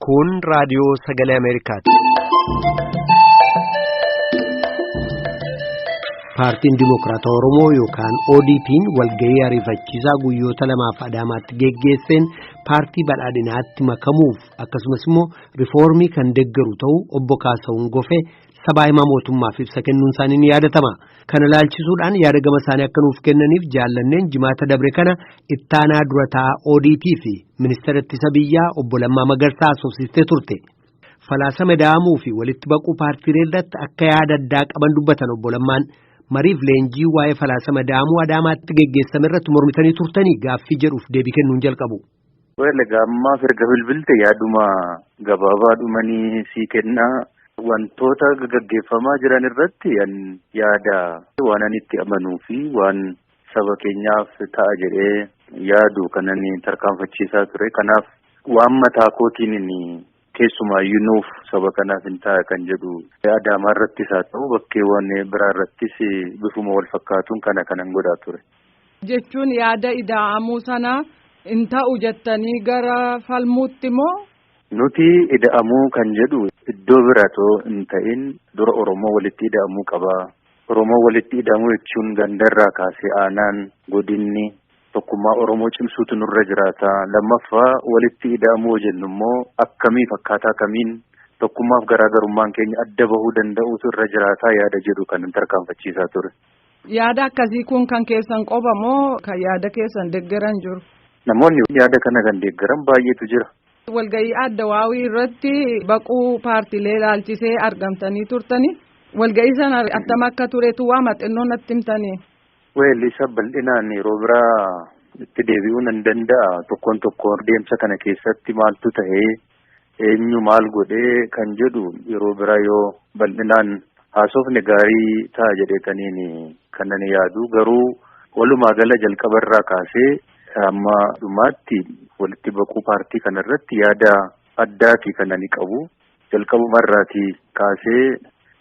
Kun raadiyoo sagalee Ameerikaati. Paartiin Dimokiraatawaa Oromoo yookaan ODP'n walgahii ariifachiisaa guyyoota lamaaf Adaamaatti geggeesseen paartii badhaadhinaatti makamuuf akkasumas immoo riifoormii kan deeggaru ta'uu obbo Kaasahuun Gofee sabaa himaa mootummaaf ibsa kennuun isaanii ni yaadatama. Kana ilaalchisuudhaan yaada gama isaanii akka nuuf kennaniif jaallanneen jimaata dabre kana ittaanaa durataa ODP fi ministeera ittisa biyyaa obbo Lammaa Magarsaa haasofsiistee turte. Falaasama da'amuu fi walitti baquu paartiilee irratti akka yaada addaa qaban dubbatan obbo Lammaan mariif leenjii waa'ee falaasama da'amuu Adaamaatti geggeessame irratti mormitanii turtanii gaaffii jedhuuf deebii kennuun jalqabu. Ammaaf erga bilbilte yaaduma gabaabaadhumanii sii kennaa. Wantoota gaggeeffamaa jiran irratti yaada waan ani itti amanuu fi waan saba keenyaaf ta'a jedhee yaadu kanan tarkaanfachiisaa ture. Kanaaf waan mataa kootiin keessumaayyuu nuuf saba kanaaf hin ta'a kan jedhu Adaamaa irrattis haa ta'u bakkeewwan biraa irrattis bifuma wal fakkaatuun kanan godhaa ture. Jechuun yaada ida'amuu sana hin ta'u jettanii gara falmuutti moo? Nuti ida'amuu kan jedhu iddoo biratoo hin ta'in dura Oromoo walitti ida'amuu qaba. Oromoo walitti ida'amuu jechuun gandarraa kaasee aanaan godinni tokkummaa Oromoo cimsuutu nurra jiraata. Lammaffaa walitti ida'amuu jennu immoo akkamiif akkaataa kamiin tokkummaaf garaagarummaan keenya adda bahuu danda'uutu irra jiraata yaada jedhu kan tarkaanfachiisaa ture. Yaada akkasii kun kan keessan qofa moo kan yaada keessan deeggaran jiru? Namoonni yaada kana kan deeggaran baay'eetu jira. Walgahii Addawaawii irratti baquu paartiilee ilaalchisee argamtanii turtanii walgahii sana attam akka turetu waa maxinoo natti himtanii. Isa bal'inaan yeroo biraa itti deebi'uu nan danda'a. Tokkoon deemsa kana keessatti maaltu ta'ee eenyu maal godhee kan jedhu yeroo biraa yoo bal'inaan haasofne gaarii ta'a jedheetaniin kanan yaadu. Garuu walumaa gala jalqabarraa kaasee amma dhumaatti walitti baquu paartii kanarratti yaada addaati kan ani qabu. Jalqabumarraatii kaasee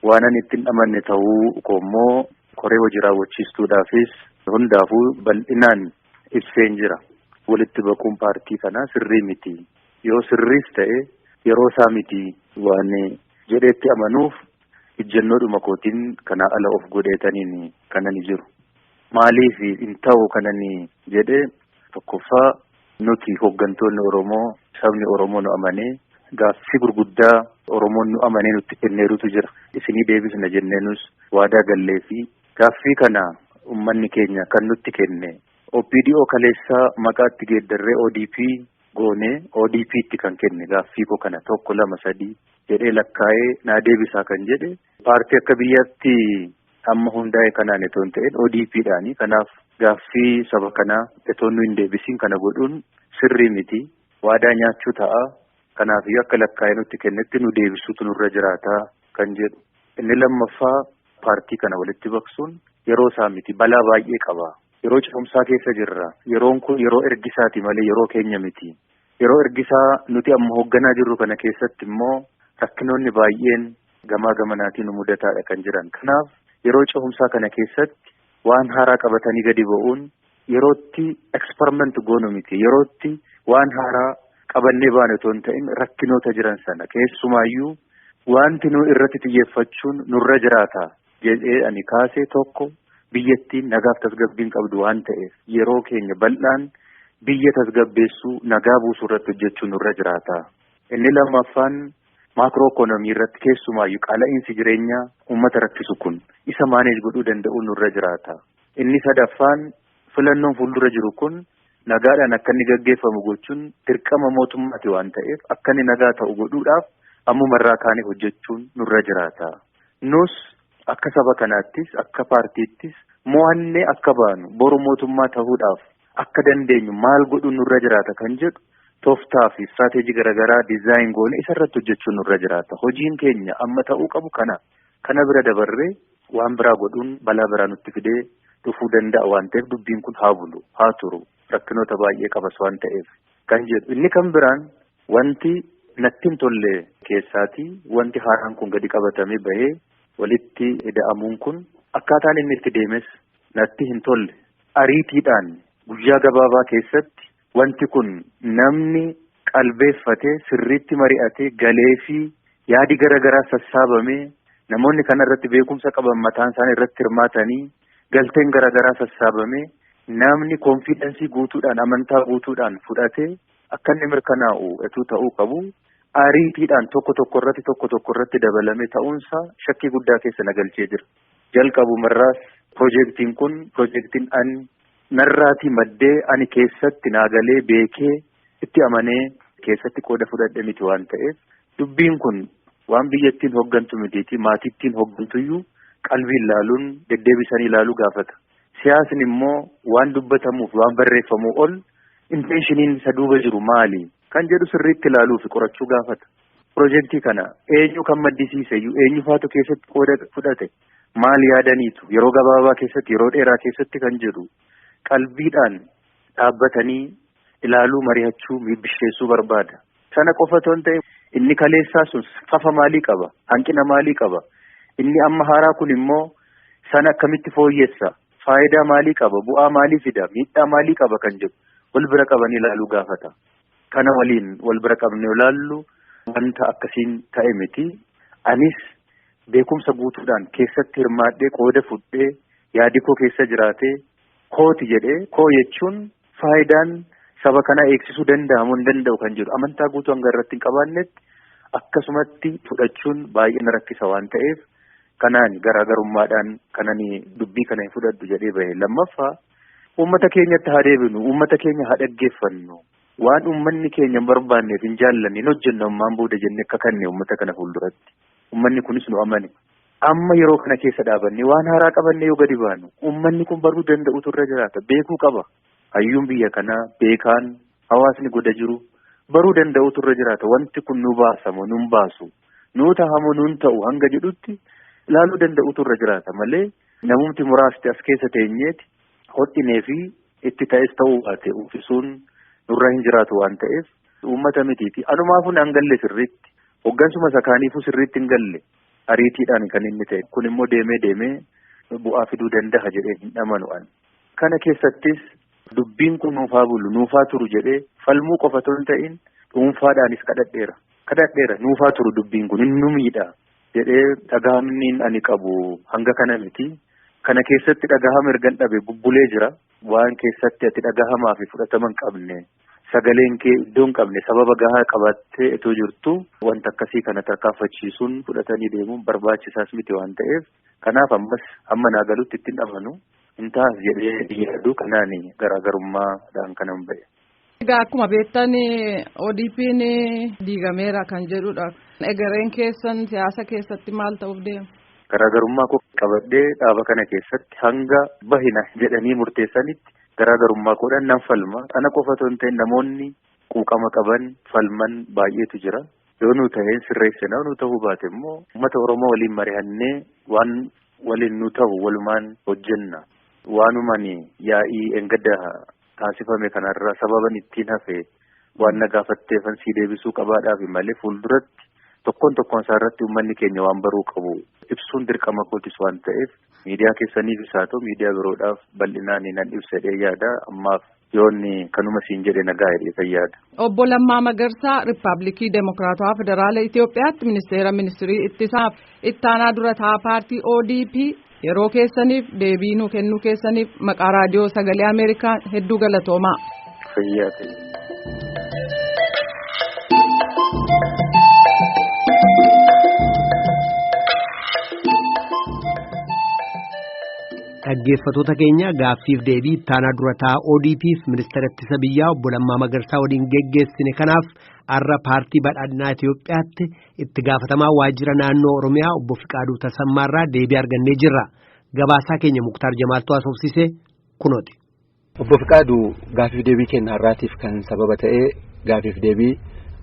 waan ani ittiin amanne ta'uu koommoo koree hojii raawwachiistuudhaafis hundaafuu bal'inaan ibseen jira. Walitti baquun paartii kanaa sirrii miti. Yoo sirriis ta'e yeroo isaa miti waan jedheetti amanuuf ijjannoodhuma kootiin kanaa ala of godheetaniin kanani jiru. Maaliif hin ta'u kanani jedhee tokkoffaa nuti hooggantoonni Oromoo sabni Oromoo nu amanee gaaffii gurguddaa Oromoon nu amanee nutti kenneerutu jira. Isinii deebisna jenneenus waadaa gallee fi gaaffii kana uummanni keenya kan nutti kenne OPDO kaleessaa maqaatti geeddarree ODP goonee ODP'tti kan kenne gaaffii koo kana 1 2 3 jedhee lakkaa'ee naa deebisaa kan jedhe paartii akka biyyaatti amma hundaa'e kanaan itoo hin ta'in ODP'dhaani. Kanaaf gaaffii saba kanaa itoo nu hin deebisiin kana godhuun sirrii miti. Waadaa nyaachuu ta'a. Kanaafiyyuu akka lakkaa'ee nutti kennetti nu deebisuutu nurra jiraata kan jedhu. Inni lammaffaa paartii kana walitti baqsuun yeroo isaa miti. Balaa baay'ee qaba. Yeroo cimsaa keessa jirra. Yeroon kun yeroo ergisaati malee yeroo keenya miti. Yeroo ergisaa nuti amma hoogganaa jirru kana keessatti immoo rakkinoonni baay'een gamaa gamanaatiin nu mudataadha kan jiran. Kanaaf yeroo cimsaa kana keessatti waan haaraa qabatanii gadi ba'uun yerootti eksperimenti goonu miti. Yerootti waan haaraa qabannee baane otoo hin ta'in rakkinoota jiran sana keessumaayyuu wanti nu irratti xiyyeeffachuun nurra jiraata jedhee ani kaasee tokko biyyattiin nagaaf tasgabbiin qabdu waan ta'eef yeroo keenya bal'aan biyya tasgabbeessuu nagaa buusuu irratti hojjechuun nurra jiraata. Inni lammaffaan maakiroo ikoonoomii irratti keessumaayyuu qaala'insi jireenyaa uummata rakkisu kun isa maaneej godhuu danda'uun nurra jiraata. Inni sadaffaan filannoon fuuldura jiru kun nagaadhaan akka inni gaggeeffamu gochuun dirqama mootummaati waan ta'eef akka inni nagaa ta'u godhuudhaaf ammumarraa kaanee hojjechuun nurra jiraata. Nus akka saba kanaattis akka paartiittis mo'annee akka baanu boru mootummaa ta'uudhaaf akka dandeenyu maal godhuun nurra jiraata kan jedhu tooftaa fi istirateejii garaagaraa dizaayin goone isarratti hojjechuun nurra jiraata. Hojiin keenya amma ta'uu qabu kana bira dabarree waan biraa godhuun balaa biraa nutti fidee dhufuu danda'a waan ta'eef dubbiin kun haa bulu haa turu rakkinoota baay'ee qabas waan ta'eef kan jedhu. Inni kan biraan wanti natti hin tolle keessaatii wanti haaraan kun gadi qabatamee bahee walitti ida'amuun kun akkaataan inni itti deemes natti hin tolle. Ariitiidhaan guyyaa gabaabaa keessatti wanti kun namni qalbeeffatee sirriitti mari'atee galee fi yaadi garaagaraa sassaabamee namoonni kana irratti beekumsa qaban mataan isaanii irratti hirmaatanii galteen garaagaraa sassaabamee namni konfiidensii guutuudhaan amantaa guutuudhaan fudhatee akka inni mirkanaa'u etuu ta'uu qabu. Ariitiidhaan tokko irratti dabalame ta'uunsaa shakkii guddaa keessa na galchee jira. Jalqabumarraas piroojeektiin kun piroojeektiin narraatii maddee ani keessatti naagalee beekee itti amanee keessatti qooda fudhadhe miti waan ta'eef dubbiin kun waan biyyattiin hoggantu mitiiti maatittiin hoggantuyyuu qalbiin ilaaluun deddeebisanii ilaaluu gaafata. Siyaasni immoo waan dubbatamuuf waan barreeffamuu ol inteenshiniin isa duuba jiru maali kan jedhu sirriitti ilaaluu fi qorachuu gaafata. Piroojeektii kana eenyu kan maddisiiseyyuu eenyu faatu keessatti qooda fudhate maal yaadaniitu yeroo gabaabaa keessatti yeroo dheeraa keessatti kan jedhu qalbiidhaan dhaabbatanii ilaaluu mari'achuu mibbisheessuu barbaada. Sana qofa otoo hin ta'in inni kaleessaa sun fafa maalii qaba hanqina maalii qaba inni amma haaraa kun immoo sana akkamitti fooyyessa faayidaa maalii qaba bu'aa maalii fida miidhaa maalii qaba kan jedhu wal bira qabanii ilaaluu gaafata. Kana waliin wal bira qabnee ilaallu wanta akkasiin ta'e miti. Anis beekumsa guutuudhaan keessatti hirmaadhee qooda fudhee yaadi koo keessa jiraatee kooti jedhee koo jechuun faayidaan saba kana eegsisuu danda'amuu hin danda'u kan jedhu amantaa guutuu hanga irratti hin qabaannetti akkasumatti fudhachuun baay'ee na rakkisa waan ta'eef kanaan garaagarummaadhaan kanani dubbii kana hin fudhadhu jedhee bahe. Lammaffaa uummata keenyatti haa deebinu uummata keenya haa dhaggeeffannu waan uummanni keenya hin barbaanneef hin jaallanne hin hojjennu ammaan booda jennee akka kanne uummata kana fuulduratti uummanni kunis nu amane. Amma yeroo kana keessa dhaabannee waan haaraa qabannee yoo gadi baanu uummanni kun baruu danda'utu irra jiraata beekuu qaba. Hayyuun biyya kanaa beekaan hawaasni goda jiru baruu danda'utu irra jiraata wanti kun nu baasamoo nun baasu nuu tahamoo nun ta'u hanga jedhutti ilaaluu danda'utu irra jiraata malee namumti muraasti as keessa teenyeeti hodhinee fi itti ta'es ta'uu baate uffisuun nurra hin jiraatu waan ta'eef uummata mitiiti. Anumaafuu hin galle sirriitti hoggansuma sakaaniifuu sirriitti hin galle ariitiidhaan kan inni ta'e kun immoo deemee bu'aa fiduu danda'a jedhee hin amanu. Kana keessattis dubbiin kun nuufaa bulu nuufaa turu jedhee falmuu qofa otoo hin ta'in dhuunfaadhaanis kadhadheera nuufaa turu dubbiin kun hin nu miidha jedhee dhagahamni ani qabu hanga kana miti. Kana keessatti dhagahama ergan dhabe bubbulee jira waan keessatti ati dhagahamaa fi fudhatama hin qabne sagaleen kee iddoo hin qabne sababa gahaa qabattee itoo jirtu wanta akkasii kana tarkaanfachiisuun fudhatanii deemuun barbaachisaas miti waan ta'eef kanaaf ammas amma naagalutti ittiin amanu hin taas jedhee yaadu kanaan garaagarummaadhaan kanan ba'e. Egaa akkuma beektan ODP'n diigameera kan jedhudha. Egereen keessan siyaasa keessatti maal ta'uuf deema? Garaagarummaa koo qabadhee dhaaba kana keessatti hanga bahina jedhanii murteessanitti garaagarummaa koodhaan nan falma. Ana qofa otoo hin ta'in namoonni quuqama qaban falman baay'eetu jira. Yoo nu ta'een sirreessina nu ta'uu baate immoo uummata Oromoo waliin mari'annee waan waliin nu ta'u walumaan hojjenna. Waanumani yaa'ii engadda taasifame kanarraa sababan ittiin hafe waan na gaafatteefan sii deebisuu qabaadhaaf malee fuulduratti tokkoon isaa irratti uummanni keenya waan baruu qabu ibsuun dirqama kootis waan ta'eef miidiyaa keessaniifis haa ta'u miidiyaa biroodhaaf bal'inaan nan ibsadhee yaada ammaaf yoonni kanuma siin jedhe nagaa jedhee fayyaada. Obbo Lammaa Magarsaa Riippaabilikii Demokiraatawaa Federaala Itoophiyaatti ministirii ittisaaf ittaanaa dura taa'aa paartii ODP yeroo keessaniif deebii nuu kennuu keessaniif maqaa raadiyoo sagalee Ameerikaa hedduu galatoomaa. Fayyaa. Dhaggeeffattoota keenya gaaffiif deebii ittaanaa dura taa'aa ODP'f ministeera ittisa biyyaa obbo Lammaa Magarsaa waliin geggeessine kanaaf har'a paartii badhaadhinaa Itoophiyaatti itti gaafatamaa waajjira naannoo Oromiyaa obbo Fiqaaduu Tasammaarraa deebii argannee jirra. Gabaasaa keenya Muktaar Jamaaltuu haasofsiisee kunooti. Obbo Fiqaaduu gaaffiif deebii keenya har'aatiif kan sababa ta'ee gaaffiif deebii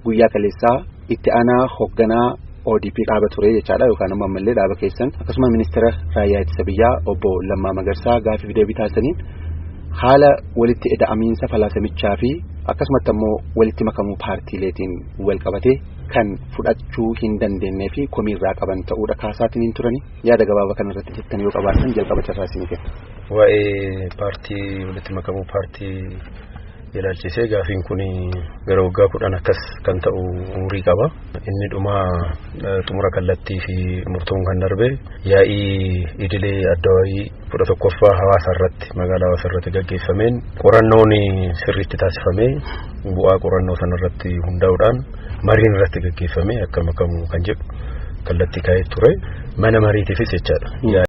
guyyaa kaleessaa itti aanaa hoogganaa ODP dhaaba ture jechaadha yookaan ammallee dhaaba keessan akkasuma ministeera raayyaa ittisa biyyaa obbo Lammaa Magarsaa gaaffiif deebii taasisaniin haala walitti ida'amiinsa falaasamichaa fi akkasumatti ammoo walitti makamuu paartiileetiin wal qabatee kan fudhachuu hin dandeenyee fi komiirraa qaban ta'uudha kaasaatiin hin turani yaada gabaabaa kanarratti jettan yoo qabaatan jalqaba carraasini kenna. Waa'ee paartii walitti makamuu paartii ilaalchisee gaafiin kun gara waggaa 10 akkas kan ta'u umurii qaba. Inni dhuma xumura kallattii fi murtoon kan darbe yaa'ii idilee addawaayii 11ffaa hawaasa irratti magaalaa hawaasa irratti gaggeeffameen qorannoon sirriitti taasifamee bu'aa qorannoo sana irratti hundaa'uudhaan mariin irratti gaggeeffamee akka makamu kan jedhu kallattii kaa'ee ture mana mariitiifis jechaadha.